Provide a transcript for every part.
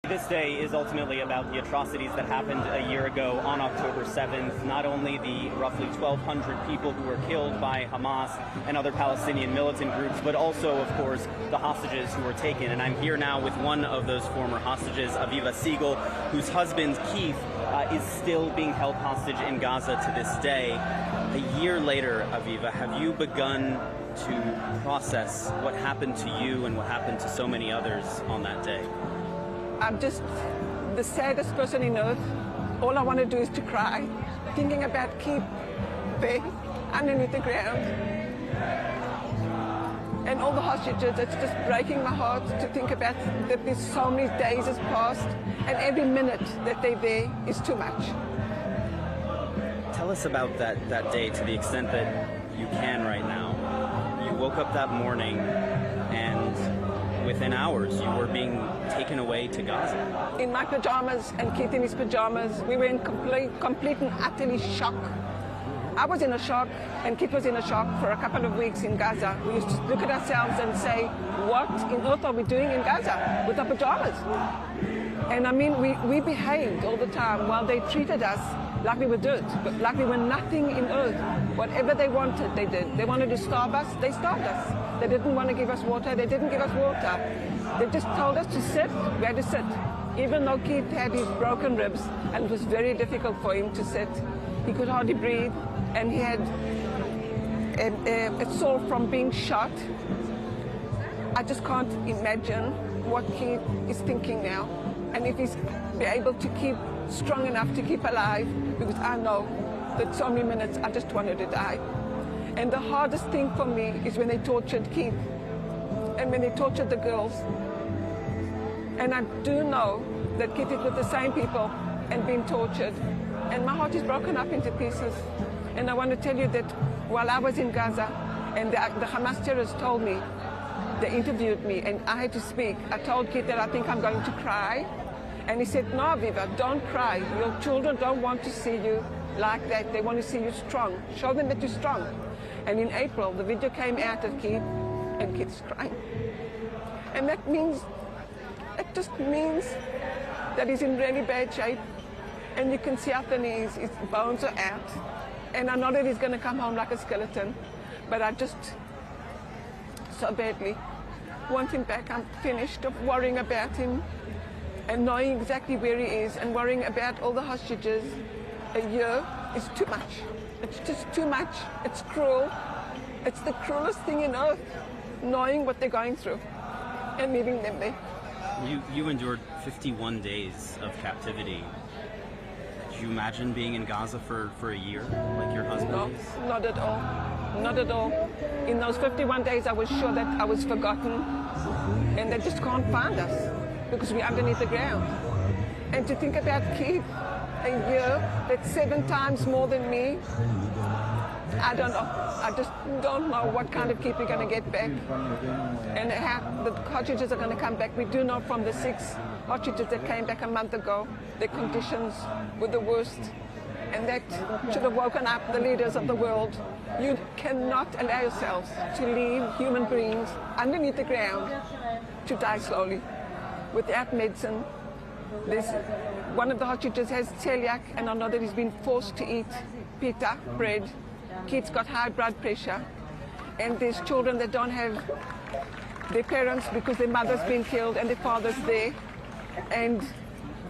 This day is ultimately about the atrocities that happened a year ago on October 7th. Not only the roughly 1,200 people who were killed by Hamas and other Palestinian militant groups, but also, of course, the hostages who were taken. And I'm here now with one of those former hostages, Aviva Siegel, whose husband, Keith, is still being held hostage in Gaza to this day. A year later, Aviva, have you begun to process what happened to you and what happened to so many others on that day? I'm just the saddest person in earth. All I want to do is to cry, thinking about Keith there underneath the ground. And all the hostages, it's just breaking my heart to think about that there's so many days has passed and every minute that they're there is too much. Tell us about that day to the extent that you can right now. You woke up that morning and within hours, you were being taken away to Gaza. In my pajamas and Keith in his pajamas, we were in complete and utterly shock. I was in a shock and Keith was in a shock for a couple of weeks in Gaza. We used to look at ourselves and say, what in earth are we doing in Gaza with our pajamas? And I mean, we behaved all the time while they treated us like we were dirt, but like we were nothing in earth. Whatever they wanted, they did. They wanted to starve us, they starved us. They didn't want to give us water, they didn't give us water. They just told us to sit, we had to sit. Even though Keith had his broken ribs and it was very difficult for him to sit, he could hardly breathe and he had a sore from being shot. I just can't imagine what Keith is thinking now and if he's be able to keep strong enough to keep alive, because I know that so many minutes I just wanted to die. And the hardest thing for me is when they tortured Keith and when they tortured the girls. And I do know that Keith is with the same people and being tortured. And my heart is broken up into pieces. And I want to tell you that while I was in Gaza and the Hamas terrorists told me, they interviewed me and I had to speak. I told Keith that I think I'm going to cry. And he said, no, Aviva, don't cry. Your children don't want to see you like that. They want to see you strong. Show them that you're strong. And in April, the video came out of Keith, and Keith's crying. And that means, it just means that he's in really bad shape. And you can see out the knees, his bones are out. And I know that he's going to come home like a skeleton, but I just so badly want him back. I'm finished of worrying about him and knowing exactly where he is and worrying about all the hostages. A year is too much. It's just too much. It's cruel. It's the cruelest thing in earth, knowing what they're going through and leaving them there. You endured 51 days of captivity. Could you imagine being in Gaza for a year, like your husband No, is? not at all. Not at all. In those 51 days, I was sure that I was forgotten and they just can't find us because we're underneath the ground. And to think about Keith, a year, that's 7 times more than me. I don't know. I just don't know what kind of Keith we're going to get back and how the hostages are going to come back. We do know from the 6 hostages that came back a month ago, their conditions were the worst. And that should have woken up the leaders of the world. You cannot allow yourselves to leave human beings underneath the ground to die slowly without medicine. One of the hostages has celiac, and I know that he's been forced to eat pita, bread. Kids got high blood pressure, and there's children that don't have their parents because their mother's been killed and their father's there. And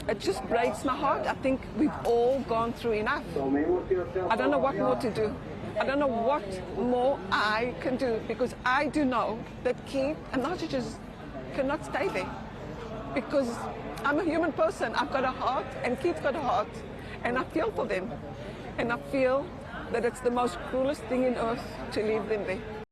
it just breaks my heart. I think we've all gone through enough. I don't know what more to do. I don't know what more I can do, because I do know that Keith and the hostages cannot stay there. Because I'm a human person. I've got a heart, and Keith's got a heart, and I feel for them. And I feel that it's the most cruelest thing in earth to leave them there.